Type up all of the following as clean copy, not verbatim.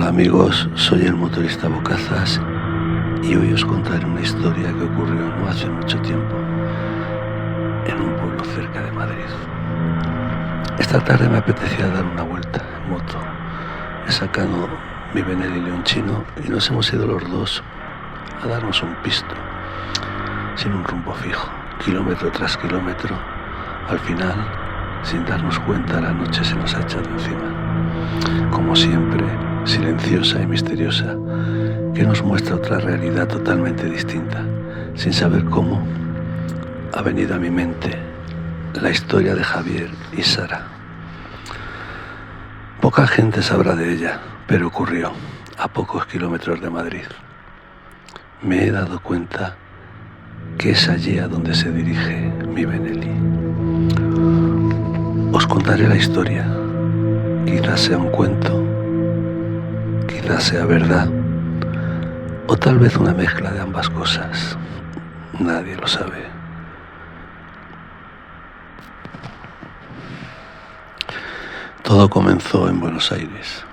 Hola amigos, soy el motorista Bocazas y hoy os contaré una historia que ocurrió no hace mucho tiempo en un pueblo cerca de Madrid. Esta tarde me apetecía dar una vuelta en moto. He sacado mi Benelli Leonchino y nos hemos ido los dos a darnos un pisto, sin un rumbo fijo, kilómetro tras kilómetro. Al final, sin darnos cuenta, la noche se nos ha echado encima. Como siempre, silenciosa y misteriosa, que nos muestra otra realidad totalmente distinta. Sin saber cómo, ha venido a mi mente la historia de Javier y Sara. Poca gente sabrá de ella, pero ocurrió a pocos kilómetros de Madrid. Me he dado cuenta que es allí a donde se dirige mi Benelli. Os contaré la historia. Quizás sea un cuento, quizás sea verdad, o tal vez una mezcla de ambas cosas. Nadie lo sabe. Todo comenzó en Buenos Aires.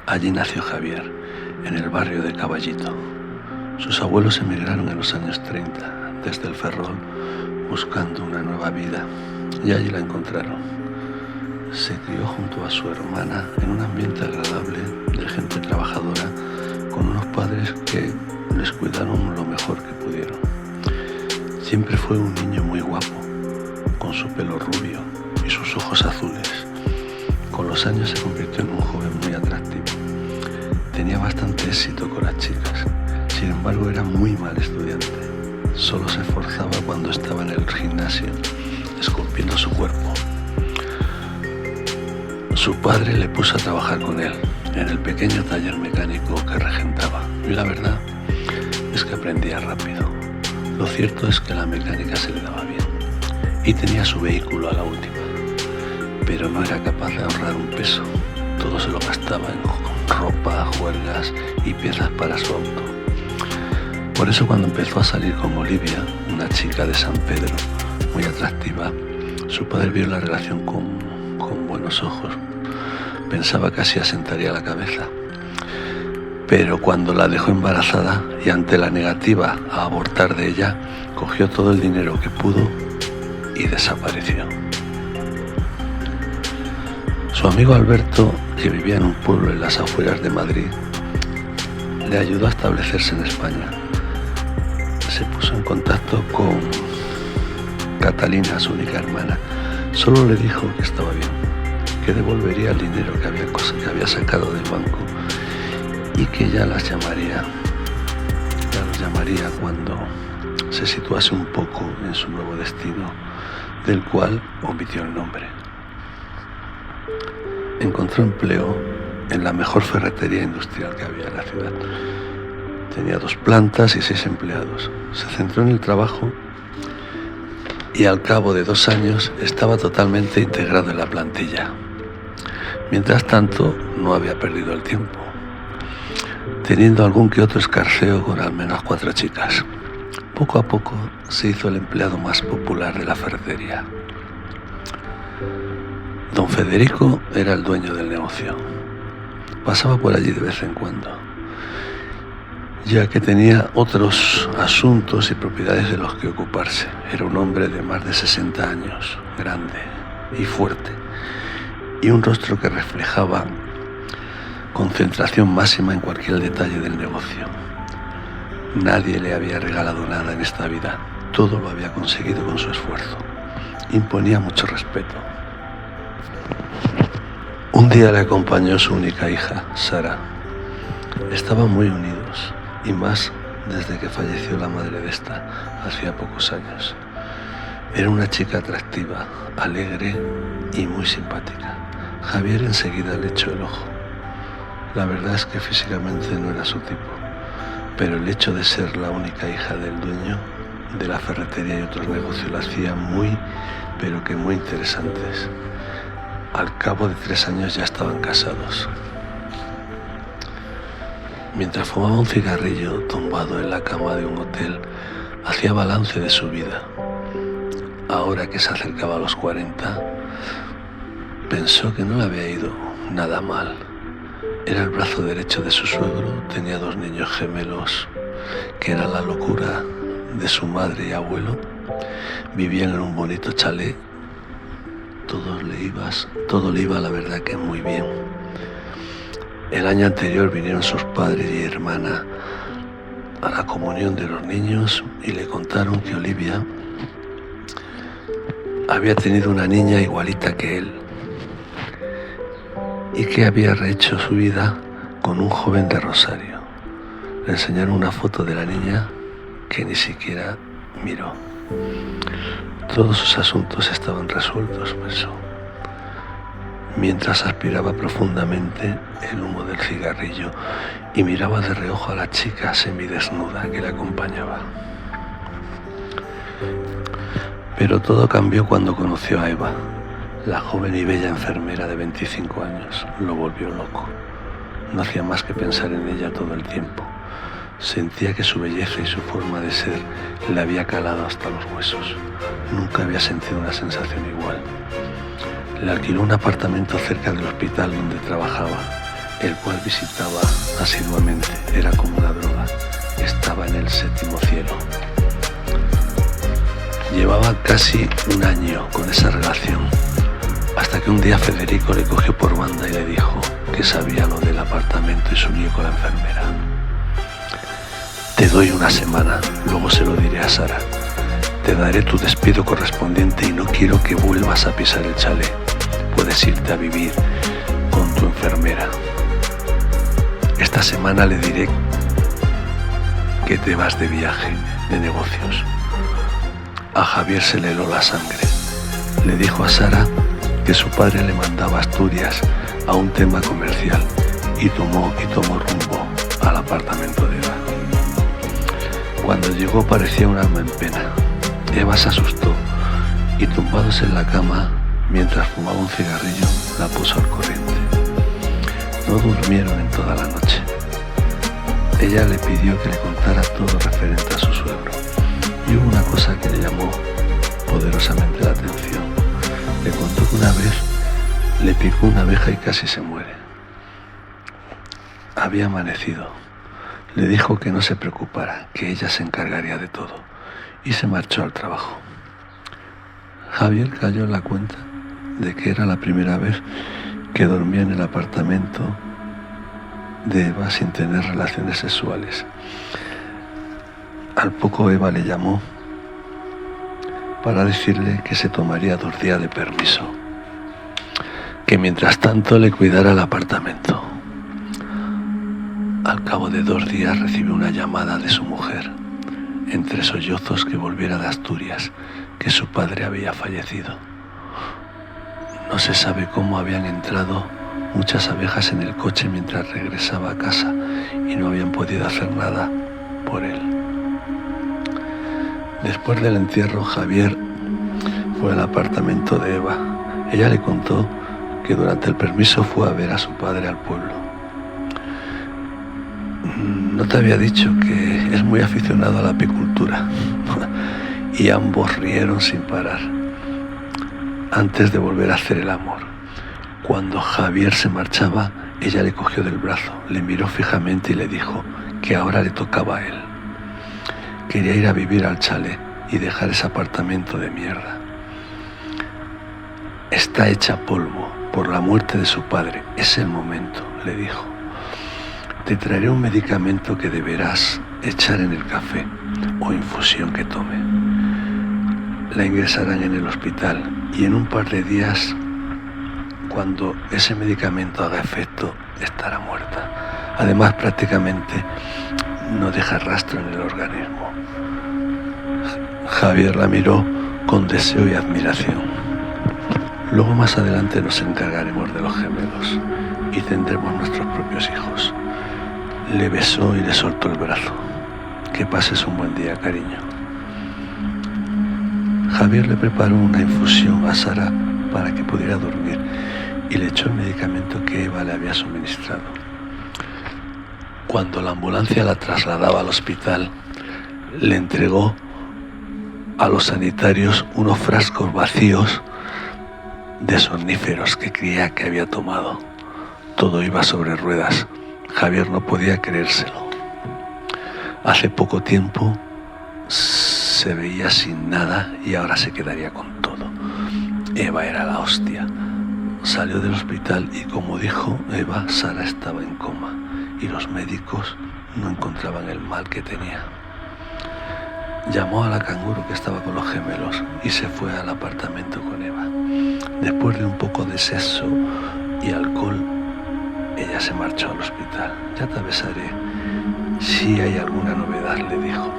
Allí nació Javier, en el barrio de Caballito. Sus abuelos emigraron en los años 30 desde el Ferrol buscando una nueva vida y allí la encontraron. Se crió junto a su hermana en un ambiente agradable de gente trabajadora, con unos padres que les cuidaron lo mejor que pudieron. Siempre fue un niño muy guapo, con su pelo rubio y sus ojos azules. Con los años se convirtió en un joven muy atractivo. Tenía bastante éxito con las chicas, sin embargo era muy mal estudiante. Solo se esforzaba cuando estaba en el gimnasio, esculpiendo su cuerpo. Su padre le puso a trabajar con él en el pequeño taller mecánico que regentaba, y la verdad es que aprendía rápido. Lo cierto es que la mecánica se le daba bien y tenía su vehículo a la última, pero no era capaz de ahorrar un peso. Todo se lo gastaba en ropa, juergas y piezas para su auto. Por eso, cuando empezó a salir con Olivia, una chica de San Pedro muy atractiva, su padre vio la relación con buenos ojos. Pensaba que así asentaría la cabeza, pero cuando la dejó embarazada y ante la negativa a abortar de ella, cogió todo el dinero que pudo y desapareció. Su amigo Alberto, que vivía en un pueblo en las afueras de Madrid, le ayudó a establecerse en España. Se puso en contacto con Catalina, su única hermana. Solo le dijo que estaba bien, que devolvería el dinero que había sacado del banco y que ya los llamaría cuando se situase un poco en su nuevo destino, del cual omitió el nombre. Encontró empleo en la mejor ferretería industrial que había en la ciudad. Tenía 2 plantas y 6 empleados. Se centró en el trabajo y al cabo de 2 años estaba totalmente integrado en la plantilla. Mientras tanto, no había perdido el tiempo, teniendo algún que otro escarceo con al menos 4 chicas. Poco a poco se hizo el empleado más popular de la ferretería. Don Federico era el dueño del negocio. Pasaba por allí de vez en cuando, ya que tenía otros asuntos y propiedades de los que ocuparse. Era un hombre de más de 60 años, grande y fuerte, y un rostro que reflejaba concentración máxima en cualquier detalle del negocio. Nadie le había regalado nada en esta vida, todo lo había conseguido con su esfuerzo. Imponía mucho respeto. Un día le acompañó su única hija, Sara. Estaban muy unidos, y más desde que falleció la madre de esta, hacía pocos años. Era una chica atractiva, alegre y muy simpática. Javier enseguida le echó el ojo. La verdad es que físicamente no era su tipo, pero el hecho de ser la única hija del dueño de la ferretería y otros negocios la hacía muy, pero que muy interesantes. Al cabo de 3 años ya estaban casados. Mientras fumaba un cigarrillo tumbado en la cama de un hotel, hacía balance de su vida. Ahora que se acercaba a los 40, pensó que no le había ido nada mal. Era el brazo derecho de su suegro, tenía 2 niños gemelos, que era la locura de su madre y abuelo. Vivían en un bonito chalet, todo le iba la verdad que muy bien. El año anterior vinieron sus padres y hermana a la comunión de los niños y le contaron que Olivia había tenido una niña igualita que él y que había rehecho su vida con un joven de Rosario. Le enseñaron una foto de la niña que ni siquiera miró. Todos sus asuntos estaban resueltos, pensó, mientras aspiraba profundamente el humo del cigarrillo y miraba de reojo a la chica semidesnuda que le acompañaba. Pero todo cambió cuando conoció a Eva. La joven y bella enfermera de 25 años lo volvió loco. No hacía más que pensar en ella todo el tiempo. Sentía que su belleza y su forma de ser le había calado hasta los huesos. Nunca había sentido una sensación igual. Le alquiló un apartamento cerca del hospital donde trabajaba, el cual visitaba asiduamente. Era como una droga. Estaba en el 7º cielo. Llevaba casi un año con esa relación, hasta que un día Federico le cogió por banda y le dijo que sabía lo del apartamento y se unió con la enfermera. Te doy una semana, luego se lo diré a Sara. Te daré tu despido correspondiente y no quiero que vuelvas a pisar el chalet. Puedes irte a vivir con tu enfermera. Esta semana le diré que te vas de viaje, de negocios. A Javier se le heló la sangre. Le dijo a Sara que su padre le mandaba a Asturias a un tema comercial y tomó rumbo al apartamento de Eva. Cuando llegó parecía un alma en pena. Eva se asustó y, tumbados en la cama, mientras fumaba un cigarrillo, la puso al corriente. No durmieron en toda la noche. Ella le pidió que le contara todo referente a su suegro, y hubo una cosa que le llamó poderosamente la atención. Le contó que una vez le picó una abeja y casi se muere. Había amanecido. Le dijo que no se preocupara, que ella se encargaría de todo, y se marchó al trabajo. Javier cayó en la cuenta de que era la primera vez que dormía en el apartamento de Eva sin tener relaciones sexuales. Al poco Eva le llamó para decirle que se tomaría 2 días de permiso, que mientras tanto le cuidara el apartamento. Al cabo de 2 días recibió una llamada de su mujer, entre sollozos, que volviera de Asturias, que su padre había fallecido. No se sabe cómo habían entrado muchas abejas en el coche mientras regresaba a casa y no habían podido hacer nada por él. Después del entierro, Javier fue al apartamento de Eva. Ella le contó que durante el permiso fue a ver a su padre al pueblo. No te había dicho que es muy aficionado a la apicultura. Y ambos rieron sin parar, antes de volver a hacer el amor. Cuando Javier se marchaba, ella le cogió del brazo, le miró fijamente y le dijo que ahora le tocaba a él. Quería ir a vivir al chalet y dejar ese apartamento de mierda. Está hecha polvo por la muerte de su padre. Es el momento, le dijo. Te traeré un medicamento que deberás echar en el café o infusión que tome. La ingresarán en el hospital y en un par de días, cuando ese medicamento haga efecto, estará muerta. Además, prácticamente no deja rastro en el organismo. Javier la miró con deseo y admiración. Luego, más adelante, nos encargaremos de los gemelos y tendremos nuestros propios hijos. Le besó y le soltó el brazo. Que pases un buen día, cariño. Javier le preparó una infusión a Sara para que pudiera dormir y le echó el medicamento que Eva le había suministrado. Cuando la ambulancia la trasladaba al hospital, le entregó a los sanitarios unos frascos vacíos de somníferos que creía que había tomado. Todo iba sobre ruedas. Javier no podía creérselo. Hace poco tiempo se veía sin nada y ahora se quedaría con todo. Eva era la hostia. Salió del hospital y, como dijo Eva, Sara estaba en coma y los médicos no encontraban el mal que tenía. Llamó a la canguro que estaba con los gemelos y se fue al apartamento con Eva. Después de un poco de sexo y alcohol, ella se marchó al hospital. Ya te avisaré si hay alguna novedad, le dijo.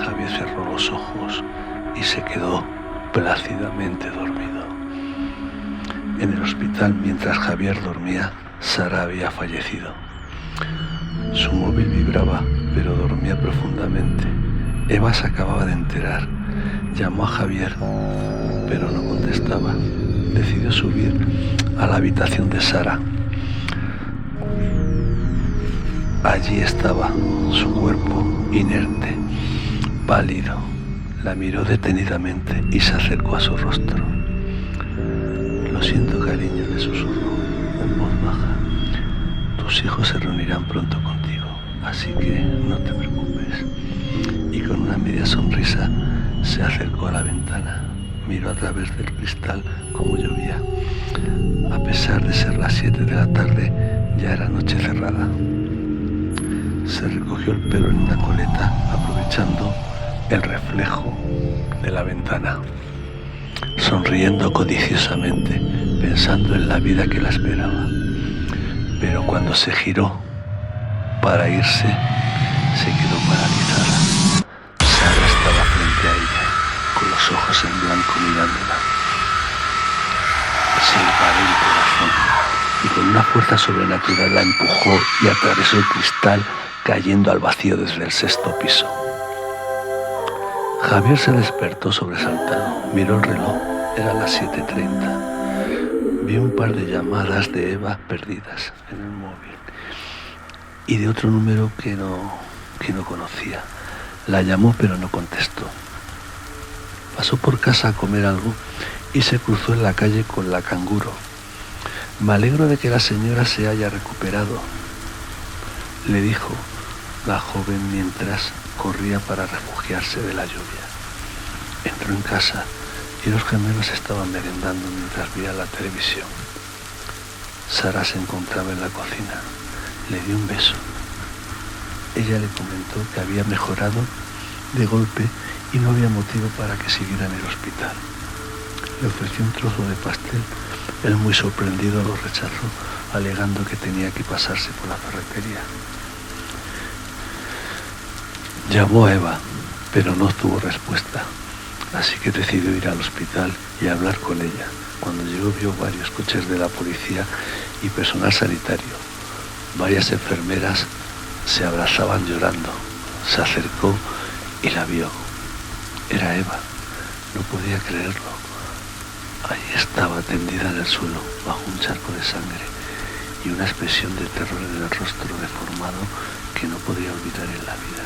Javier cerró los ojos y se quedó plácidamente dormido. En el hospital, mientras Javier dormía, Sara había fallecido. Su móvil vibraba, pero dormía profundamente. Eva se acababa de enterar. Llamó a Javier, pero no contestaba. Decidió subir a la habitación de Sara. Allí estaba su cuerpo, inerte, pálido. La miró detenidamente y se acercó a su rostro. Lo siento, cariño, le susurró en voz baja. Tus hijos se reunirán pronto contigo, así que no te preocupes. Y con una media sonrisa se acercó a la ventana. Miró a través del cristal como llovía. A pesar de ser las 7 de la tarde, ya era noche cerrada. Se recogió el pelo en una coleta, aprovechando el reflejo de la ventana, sonriendo codiciosamente, pensando en la vida que la esperaba. Pero cuando se giró para irse, se quedó paralizada. Sara estaba frente a ella, con los ojos en blanco mirándola. Se le paró el corazón y con una fuerza sobrenatural la empujó y atravesó el cristal, cayendo al vacío desde el 6º piso. Javier se despertó sobresaltado, miró el reloj, eran las 7:30. Vio un par de llamadas de Eva perdidas en el móvil y de otro número que no conocía. La llamó pero no contestó. Pasó por casa a comer algo y se cruzó en la calle con la canguro. Me alegro de que la señora se haya recuperado, le dijo la joven mientras corría para refugiarse de la lluvia. Entró en casa y los gemelos estaban merendando mientras veía la televisión. Sara se encontraba en la cocina. Le dio un beso. Ella le comentó que había mejorado de golpe y no había motivo para que siguiera en el hospital. Le ofreció un trozo de pastel. Él, muy sorprendido, lo rechazó, alegando que tenía que pasarse por la ferretería. Llamó a Eva, pero no obtuvo respuesta, así que decidió ir al hospital y hablar con ella. Cuando llegó vio varios coches de la policía y personal sanitario. Varias enfermeras se abrazaban llorando. Se acercó y la vio. Era Eva. No podía creerlo. Allí estaba tendida en el suelo, bajo un charco de sangre y una expresión de terror en el rostro deformado que no podía olvidar en la vida.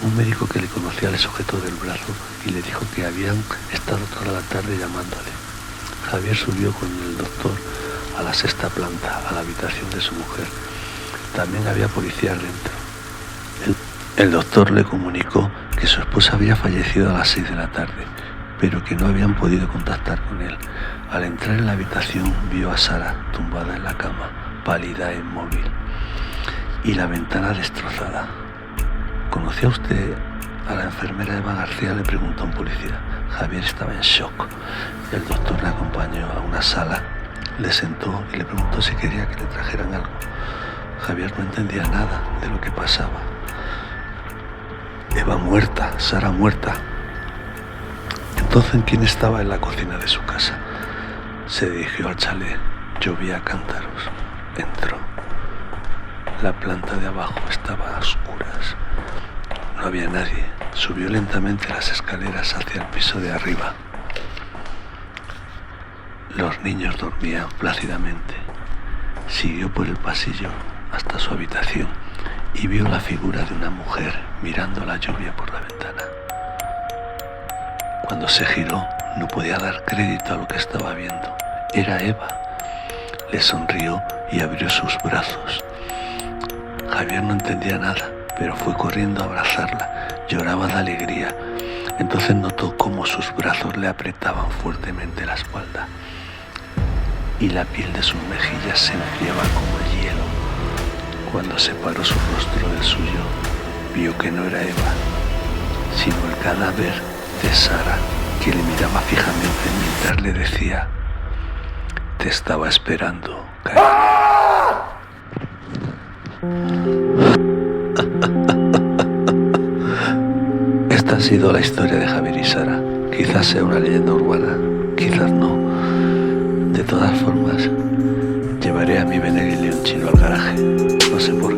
Un médico que le conocía le sujetó del brazo y le dijo que habían estado toda la tarde llamándole. Javier subió con el doctor a la 6ª planta, a la habitación de su mujer. También había policías dentro. El doctor le comunicó que su esposa había fallecido a las 6 de la tarde, pero que no habían podido contactar con él. Al entrar en la habitación vio a Sara tumbada en la cama, pálida e inmóvil, y la ventana destrozada. ¿Conocía usted a la enfermera Eva García?, le preguntó un policía. Javier estaba en shock. El doctor le acompañó a una sala, le sentó y le preguntó si quería que le trajeran algo. Javier no entendía nada de lo que pasaba. Eva muerta, Sara muerta. Entonces, ¿quién estaba en la cocina de su casa? Se dirigió al chalet. Llovía a cántaros. Entró. La planta de abajo estaba a oscuras. No había nadie. Subió lentamente las escaleras hacia el piso de arriba. Los niños dormían plácidamente. Siguió por el pasillo hasta su habitación y vio la figura de una mujer mirando la lluvia por la ventana. Cuando se giró, no podía dar crédito a lo que estaba viendo. Era Eva. Le sonrió y abrió sus brazos. Javier no entendía nada, pero fue corriendo a abrazarla. Lloraba de alegría. Entonces notó cómo sus brazos le apretaban fuertemente la espalda y la piel de sus mejillas se enfriaba como el hielo. Cuando separó su rostro del suyo, vio que no era Eva, sino el cadáver de Sara, que le miraba fijamente mientras le decía: te estaba esperando, cariño. Esta ha sido la historia de Javier y Sara. Quizás sea una leyenda urbana, quizás no. De todas formas, llevaré a mi Benelli León chino al garaje. No sé por qué.